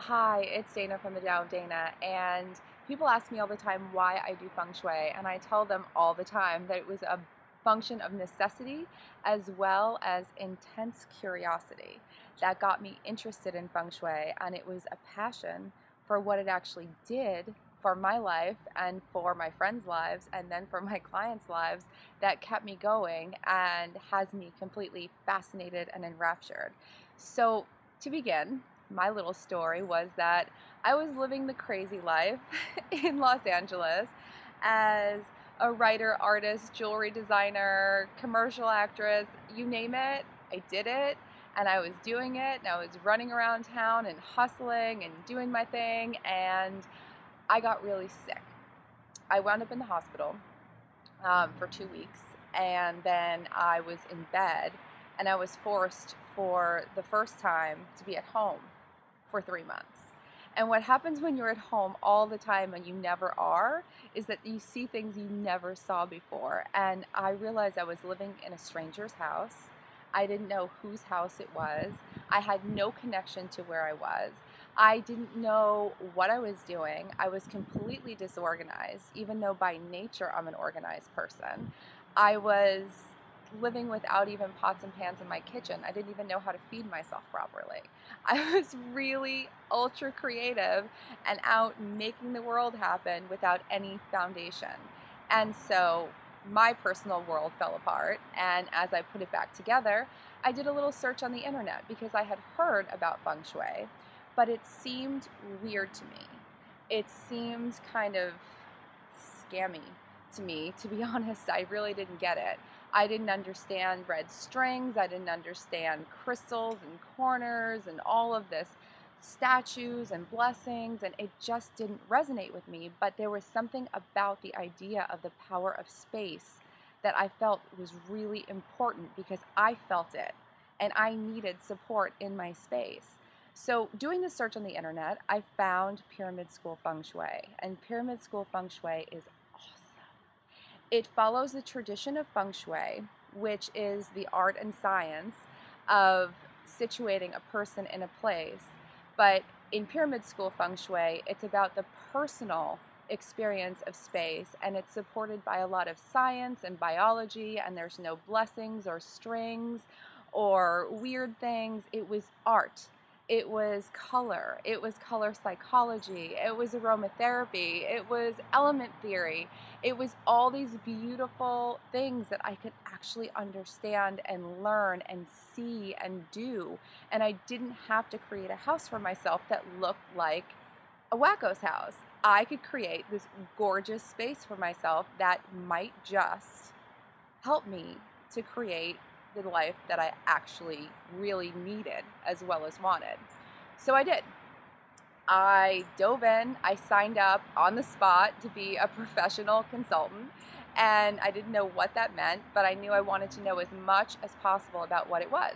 Hi, it's Dana from the Tao of Dana, and people ask me all the time why I do Feng Shui, and I tell them all the time that it was a function of necessity as well as intense curiosity that got me interested in Feng Shui, and it was a passion for what it actually did for my life and for my friends' lives and then for my clients' lives that kept me going and has me completely fascinated and enraptured. So, to begin, my little story was that I was living the crazy life in Los Angeles as a writer, artist, jewelry designer, commercial actress, you name it, I did it. And I was doing it, and I was running around town and hustling and doing my thing, and I got really sick. I wound up in the hospital for 2 weeks, and then I was in bed, and I was forced for the first time to be at home for 3 months. And what happens when you're at home all the time and you never are is that you see things you never saw before. And I realized I was living in a stranger's house. I didn't know whose house it was. I had no connection to where I was. I didn't know what I was doing. I was completely disorganized, even though by nature I'm an organized person. I was living without even pots and pans in my kitchen. I didn't even know how to feed myself properly. I was really ultra creative and out making the world happen without any foundation. And so my personal world fell apart. And as I put it back together, I did a little search on the internet because I had heard about Feng Shui, but it seemed weird to me. It seemed kind of scammy to me, to be honest. I really didn't get it. I didn't understand red strings. I didn't understand crystals and corners and all of this statues and blessings, and it just didn't resonate with me. But there was something about the idea of the power of space that I felt was really important because I felt it and I needed support in my space. So, doing the search on the internet, I found Pyramid School Feng Shui, and Pyramid School Feng Shui is awesome. It follows the tradition of Feng Shui, which is the art and science of situating a person in a place. But in Pyramid School Feng Shui, it's about the personal experience of space, and it's supported by a lot of science and biology, and there's no blessings or strings or weird things. It was art. It was color psychology, it was aromatherapy, it was element theory. It was all these beautiful things that I could actually understand and learn and see and do. And I didn't have to create a house for myself that looked like a wacko's house. I could create this gorgeous space for myself that might just help me to create the life that I actually really needed as well as wanted. So I did. I dove in, I signed up on the spot to be a professional consultant, and I didn't know what that meant, but I knew I wanted to know as much as possible about what it was.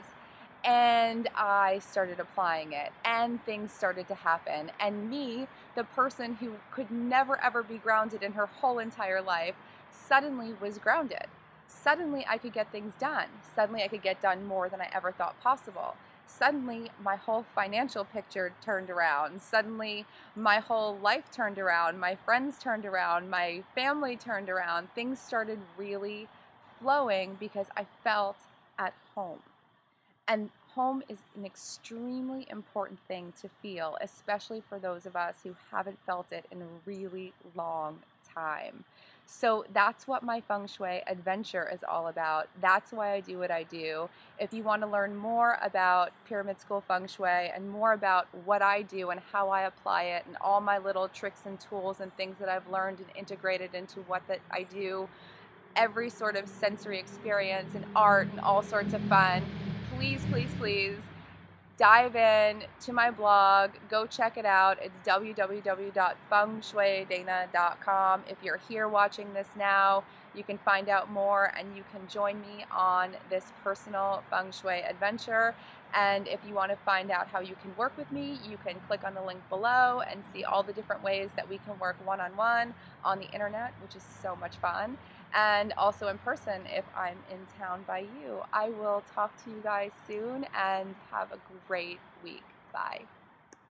And I started applying it, and things started to happen. And me, the person who could never ever be grounded in her whole entire life, suddenly was grounded. Suddenly I could get things done. Suddenly I could get done more than I ever thought possible. Suddenly my whole financial picture turned around. Suddenly my whole life turned around. My friends turned around. My family turned around. Things started really flowing because I felt at home. And home is an extremely important thing to feel, especially for those of us who haven't felt it in a really long time. So that's what my Feng Shui adventure is all about. That's why I do what I do. If you want to learn more about Pyramid School Feng Shui and more about what I do and how I apply it and all my little tricks and tools and things that I've learned and integrated into what that I do, every sort of sensory experience and art and all sorts of fun, please, please, please dive in to my blog. Go check it out. It's www.fengshuidana.com. If you're here watching this now, you can find out more and you can join me on this personal Feng Shui adventure. And if you want to find out how you can work with me, you can click on the link below and see all the different ways that we can work one-on-one on the internet, which is so much fun. And also in person if I'm in town by you. I will talk to you guys soon and have a great week. Bye.